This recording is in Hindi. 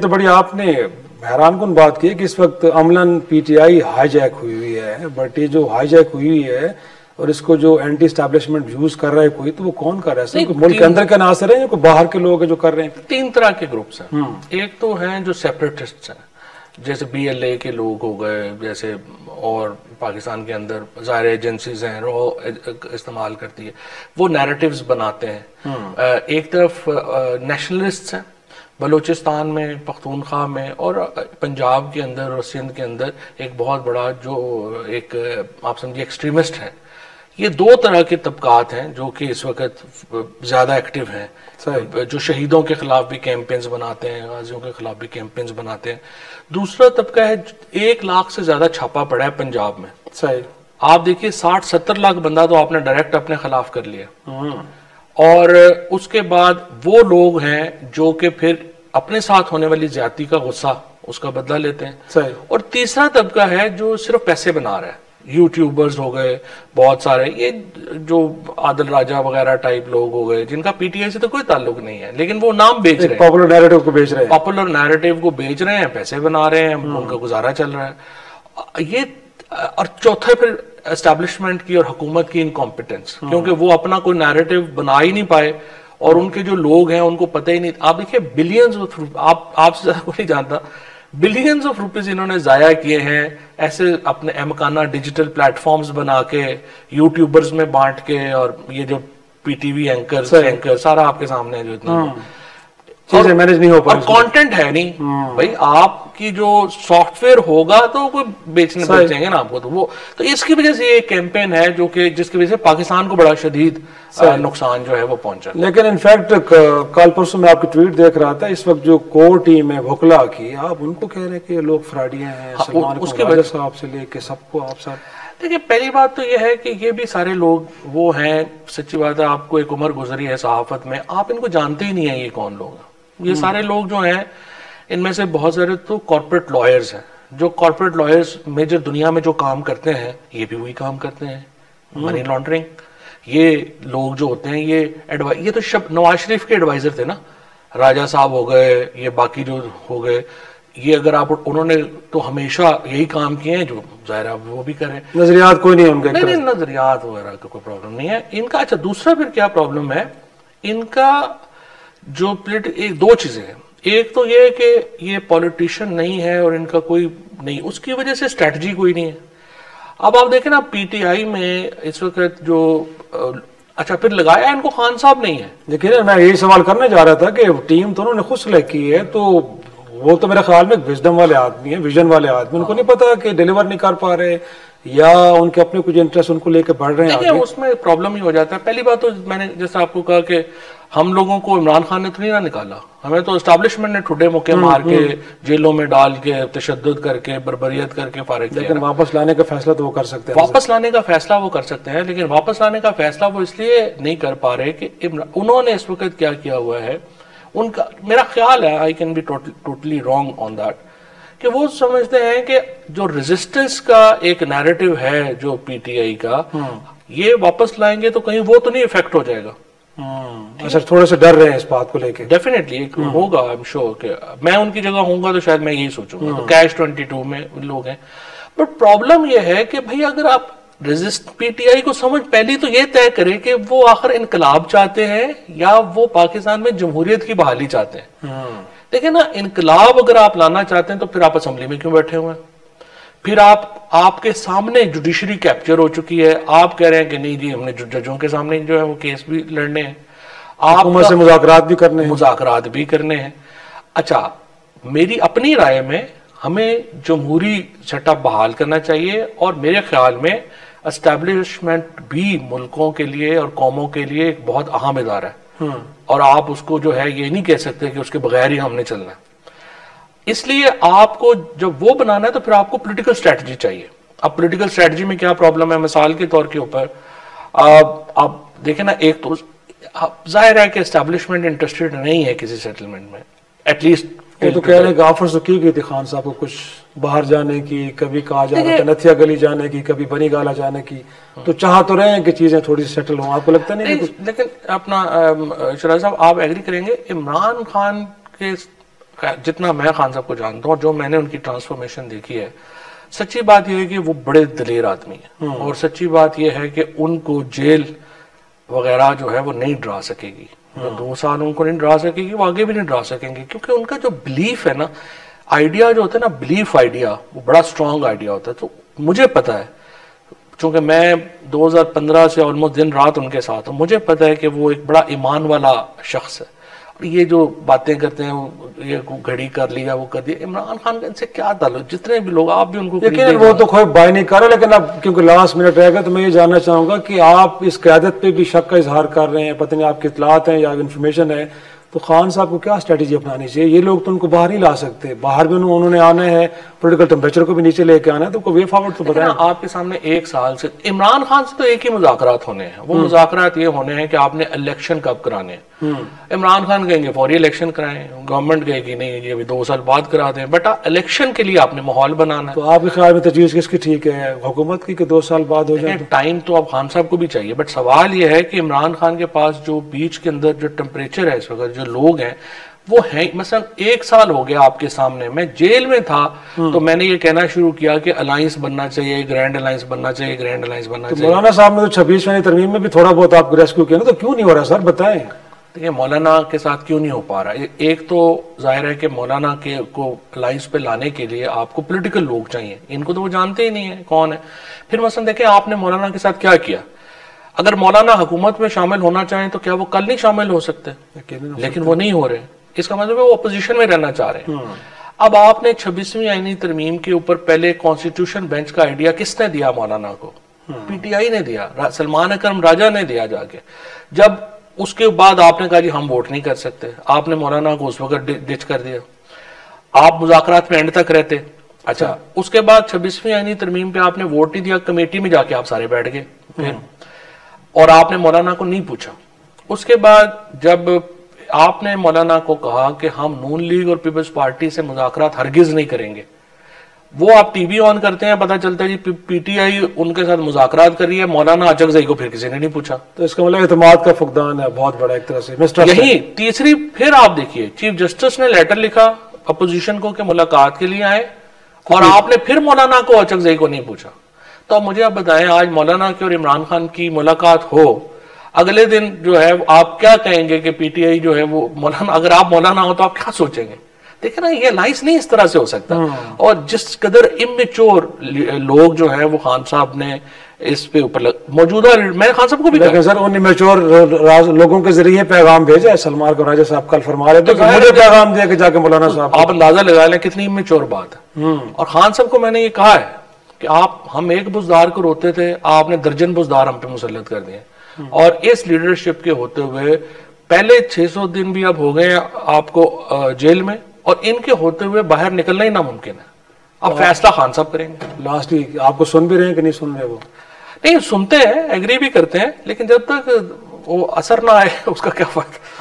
तो बड़ी आपने हैरानकुन बात की है कि इस वक्त अमलन पीटीआई हाईजैक हुई है, बट ये जो हाईजैक हुई है और इसको जो एंटी स्टैब्लिशमेंट यूज कर रहा है कोई, तो वो कौन कर रहा है? मुल्क के अंदर के नासर है या कोई बाहर के लोग हैं जो कर रहे हैं? तीन तरह के ग्रुप्स हैं। एक तो हैं जो सेपरेटिस्ट्स हैं, जैसे बीएलए के लोग हो गए, जैसे और पाकिस्तान के अंदर ज़ाहिर एजेंसीज हैं वो इस्तेमाल करती है, वो नैरेटिव्स बनाते हैं। एक तरफ नेशनलिस्ट्स हैं, बलूचिस्तान में, पख्तूनख्वा में और पंजाब के अंदर और सिंध के अंदर एक बहुत बड़ा जो एक आप समझिए एक्सट्रीमिस्ट है। ये दो तरह के तबकात हैं जो कि इस वक्त ज्यादा एक्टिव हैं, जो शहीदों के खिलाफ भी कैंपेन्स बनाते हैं, गाजियों के खिलाफ भी कैंपेन्स बनाते हैं। दूसरा तबका है 1 लाख से ज्यादा छापा पड़ा है पंजाब में। सही, आप देखिए 60-70 लाख बंदा तो आपने डायरेक्ट अपने खिलाफ कर लिया, और उसके बाद वो लोग हैं जो कि फिर अपने साथ होने वाली ज्यादती का गुस्सा उसका बदला लेते हैं। सही। और तीसरा तबका है जो सिर्फ पैसे बना रहा है, यूट्यूबर्स हो गए बहुत सारे, ये जो आदिल राजा वगैरह टाइप लोग हो गए जिनका पीटीआई से तो कोई ताल्लुक नहीं है, लेकिन वो नाम बेच रहे हैं, पॉपुलर नैरेटिव को बेच रहे हैं, पॉपुलर नैरेटिव को बेच रहे हैं, पैसे बना रहे हैं, उनका गुजारा चल रहा है। ये और चौथा फिर एस्टैब्लिशमेंट की और हुकूमत की इनकॉम्पिटेंस, क्योंकि वो अपना कोई नैरेटिव बना ही नहीं पाए और उनके जो लोग हैं उनको पता ही नहीं। आप देखिए बिलियंस ऑफ, आपसे ज्यादा कोई नहीं जानता, बिलियंस ऑफ रुपीज इन्होंने जाया किए हैं ऐसे अपने अहमकाना डिजिटल प्लेटफॉर्म्स बना के, यूट्यूबर्स में बांट के, और ये जो पीटीवी एंकर सारा आपके सामने है जो इतना चीजें मैनेज नहीं हो पा रही, कंटेंट है नहीं भाई। आपकी जो सॉफ्टवेयर होगा तो कोई बेचने बेचेंगे ना आपको, तो वो तो इसकी वजह से ये कैंपेन है जो कि जिसकी वजह से पाकिस्तान को बड़ा शदीद नुकसान जो है वो पहुंचा। लेकिन इनफैक्ट कल परसों मैं आपकी ट्वीट देख रहा था, इस वक्त जो कोर टीम है भुकला की, आप उनको कह रहे हैं कि लोग फ्रॉडिया हैं, उसके वजह से आपसे लेके सबको आप सब। देखिए पहली बात तो यह है कि ये भी सारे लोग वो हैं, सच्ची बात है, आपको एक उम्र गुजरी है सहाफत में, आप इनको जानते ही नहीं है ये कौन लोग हैं। ये सारे लोग जो हैं इनमें से बहुत सारे तो कॉर्पोरेट लॉयर्स हैं, जो कॉर्पोरेट लॉयर्स मेजर दुनिया में जो काम करते हैं ये भी वही काम करते हैं, मनी लॉन्ड्रिंग। ये लोग जो होते हैं ये तो नवाज शरीफ के एडवाइजर थे ना, राजा साहब हो गए, ये बाकी जो हो गए, ये अगर आप उन्होंने तो हमेशा यही काम किए हैं, जो जाहिर है वो भी करें। नजरियात कोई नहीं उनके? नहीं, नजरियात वगैरह का कोई प्रॉब्लम नहीं है इनका। अच्छा, दूसरा फिर क्या प्रॉब्लम है इनका, जो एक दो चीजें हैं। एक तो ये है कि ये पॉलिटिशियन नहीं है और इनका कोई नहीं, उसकी वजह से स्ट्रेटजी कोई नहीं है। अब आप देखें ना पीटीआई में इस वक्त जो अच्छा फिर लगाया इनको खान साहब नहीं है। देखिए मैं यही सवाल करने जा रहा था कि टीम तो उन्होंने खुद सेलेक्ट की है, तो वो तो मेरे ख्याल में विजडम वाले आदमी है, विजन वाले आदमी, उनको नहीं पता कि डिलीवर नहीं कर पा रहे या उनके अपने कुछ इंटरेस्ट उनको लेकर बढ़ रहे हैं आगे। उसमें प्रॉब्लम ही हो जाता है। पहली बात तो मैंने जैसे आपको कहा कि हम लोगों को इमरान खान ने तो नहीं ना निकाला, हमें तो एस्टैब्लिशमेंट ने ठुड्डे मुक्के मार के जेलों में डाल के तशद्दुद करके बर्बरियत करके फारिग किया। लेकिन वापस लाने का फैसला तो वो कर सकते हैं, वापस लाने का फैसला वो कर सकते हैं, लेकिन वापस लाने का फैसला वो इसलिए नहीं कर पा रहे कि उन्होंने इस वक्त क्या किया हुआ है उनका, मेरा ख्याल है, I can be totally wrong on that, कि वो समझते हैं कि जो रेजिस्टेंस का एक नैरेटिव है जो पीटीआई का, ये वापस लाएंगे तो कहीं वो तो नहीं इफेक्ट हो जाएगा। अच्छा, थोड़े से डर रहे हैं इस बात को लेके। डेफिनेटली होगा, आई एम श्योर कि मैं उनकी जगह होऊंगा तो शायद मैं यही सोचूंगा। तो कैश 22 में लोग हैं, बट प्रॉब्लम यह है कि भाई अगर आप पीटीआई को समझ पहली तो ये तय करें कि वो आखिर इनकलाब चाहते हैं या वो पाकिस्तान में जमहूरियत की बहाली चाहते हैं। देखिए ना, इनकलाब अगर आप लाना चाहते हैं तो फिर आप असेंबली में क्यों बैठे हुए हैं? फिर आपके सामने जुडिशरी कैप्चर हो चुकी है, आप कह रहे हैं कि नहीं जी हमने जजों के सामने जो है वो केस भी लड़ने हैं, आप से मुज़ाकरात भी करने हैं। अच्छा, मेरी अपनी राय में हमें जमहूरी सेटअप बहाल करना चाहिए, और मेरे ख्याल में एस्टैब्लिशमेंट भी मुल्कों के लिए और कौमों के लिए एक बहुत अहम इदारा है, और आप उसको जो है ये नहीं कह सकते कि उसके बगैर ही हमने चलना है। इसलिए आपको जब वो बनाना है तो फिर आपको पॉलिटिकल स्ट्रेटजी चाहिए। अब पॉलिटिकल स्ट्रेटजी में क्या प्रॉब्लम है, मिसाल के तौर के ऊपर आप देखें ना, एक तो जाहिर है कि एस्टैब्लिशमेंट इंटरेस्टेड नहीं है किसी सेटलमेंट में, एटलीस्ट तो कह रहे हैं कि ऑफर्स तो की गई थी खान साहब को कुछ बाहर जाने की, कभी कहा जा रहा था नथिया गली जाने की, कभी बनी गाला जाने की, तो चाह तो रहे हैं कि चीजें थोड़ी सेटल हो, आपको लगता नहीं? लेकिन अपना शराज साहब आप एग्री करेंगे, इमरान खान के जितना मैं खान साहब को जानता हूँ और जो मैंने उनकी ट्रांसफॉर्मेशन देखी है, सच्ची बात यह है कि वो बड़े दलेर आदमी है, और सच्ची बात यह है कि उनको जेल वगैरह जो है वो नहीं डरा सकेगी। जो 2 साल उनको नहीं डरा सकेगी, वो आगे भी नहीं डरा सकेंगे, क्योंकि उनका जो बिलीफ है ना, आइडिया जो होता है ना, बिलीफ आइडिया, वो बड़ा स्ट्रांग आइडिया होता है। तो मुझे पता है, चूंकि मैं 2015 से ऑलमोस्ट दिन रात उनके साथ हूँ, मुझे पता है कि वो एक बड़ा ईमान वाला शख्स है। और ये जो बातें करते हैं, ये घड़ी कर लिया, वो कर दिया, इमरान खान का इनसे क्या ताल्लुक? जितने भी लोग, आप भी उनको, लेकिन वो तो कोई बाय नहीं कर रहे, लेकिन अब क्योंकि लास्ट मिनट रहेगा तो मैं ये जानना चाहूंगा कि आप इस क़यादत पे भी शक का इजहार कर रहे हैं, पता नहीं आपकी इतलात हैं या इन्फॉर्मेशन है, तो खान साहब को क्या स्ट्रेटेजी अपनानी चाहिए? ये लोग तो उनको बाहर नहीं ला सकते, बाहर भी उन्होंने आना है, पॉलिटिकल टेम्परेचर को भी नीचे लेके आना है, तो वे फॉरवर्ड तो बताएं। आपके सामने 1 साल से इमरान खान से तो एक ही मुज़ाकरात होने हैं, वो मुज़ाकरात ये होने हैं कि आपने इलेक्शन कब कराने हैं। इमरान खान कहेंगे फौरी इलेक्शन कराएं, गवर्नमेंट कहेगी नहीं ये भी 2 साल बाद करा दें, बट इलेक्शन के लिए आपने माहौल बनाना है। तो आपके ख्याल में तजवीज़ किसकी ठीक है, हुकूमत की कि 2 साल बाद हो जाए? टाइम तो अब खान साहब को भी चाहिए, बट सवाल ये है कि इमरान खान के पास जो बीच के अंदर जो टेम्परेचर है इस वक्त, जो लोग हैं वो है, मसलन 1 साल हो गया आपके सामने, मैं जेल में था तो मैंने ये कहना शुरू किया कि अलायंस बनना चाहिए, ग्रैंड अलायंस बनना चाहिए, ग्रैंड अलायंस बनना चाहिए। मौलाना साहब ने तो 26वीं तरमीम में भी थोड़ा बहुत आपको रेस्क्यू किया ना, तो क्यों नहीं हो रहा सर, बताएं। देखिए मौलाना के साथ क्यों नहीं हो पा रहा, एक तो जाहिर है कि मौलाना के को अलायंस पे लाने के लिए आपको पॉलिटिकल लोग चाहिए, इनको तो वो जानते ही नहीं है कौन है। फिर मसलन देखें आपने मौलाना के साथ क्या किया, अगर मौलाना हुकूमत में शामिल होना चाहें तो क्या वो कल नहीं शामिल हो सकते? लेकिन वो नहीं हो रहे, इसका मतलब है वो अपोजिशन में रहना चाह रहे हैं। अब आपने 26वीं आईनी तरमीम के ऊपर पहले कॉन्स्टिट्यूशन बेंच का आइडिया किसने दिया मौलाना को? पीटीआई ने दिया, सलमान अकरम राजा ने दिया जाके। जब उसके बाद आपने कहा जी हम वोट नहीं कर सकते, आपने मौलाना को उस वक्त डिच कर दिया, आप मुज़ाकरात में एंड तक रहते। अच्छा, उसके बाद 26वीं आईनी तरमीम पे आपने वोट नहीं दिया, कमेटी में जाके आप सारे बैठ गए फिर, और आपने मौलाना को नहीं पूछा। उसके बाद जब आपने मौलाना को कहा कि हम नून लीग और पीपल्स पार्टी से मुज़ाकरात हरगिज नहीं करेंगे, वो आप टीवी ऑन करते हैं, पता चलता है जी पीटीआई उनके साथ मुज़ाकरात कर रही है, मौलाना अचकज़ई को फिर किसी ने नहीं पूछा। तो इसका मतलब एतमाद का फुकदान है बहुत बड़ा एक तरह से। यही तीसरी, फिर आप देखिए चीफ जस्टिस ने लेटर लिखा अपोजिशन को कि मुलाकात के लिए आए, और आपने फिर मौलाना को अचकज़ई को नहीं पूछा। तो मुझे आप बताएं, आज मौलाना की और इमरान खान की मुलाकात हो, अगले दिन जो है आप क्या कहेंगे कि पीटीआई जो है वो मौलाना, अगर आप मौलाना हो तो आप क्या सोचेंगे? देखिए ना, ये अलायंस नहीं इस तरह से हो सकता। और जिस कदर इमेच्योर लोग जो है वो खान साहब ने इस पे ऊपर मौजूदा, मैं खान साहब को भी कहा सर उन इमेच्योर लोगों के जरिए पैगाम भेजा है। सलमान को राजा साहब कल फरमा रहे थे कि मुझे पैगाम दिया कि जाके मौलाना साहब, आप अंदाजा लगा लें कितनी इमेच्योर बात है। और खान साहब को मैंने ये कहा है कि आप, हम एक बुजदार को रोते थे, आपने दर्जन बुजदार हम पे मुसल्लत कर दिए, और इस लीडरशिप के होते हुए पहले 600 दिन भी अब हो गए आपको जेल में, और इनके होते हुए बाहर निकलना ही नामुमकिन है। अब फैसला खान साहब करेंगे। लास्ट वीक आपको सुन भी रहे हैं कि नहीं सुन रहे? वो नहीं सुनते हैं, एग्री भी करते हैं, लेकिन जब तक वो असर ना आए उसका क्या फायदा।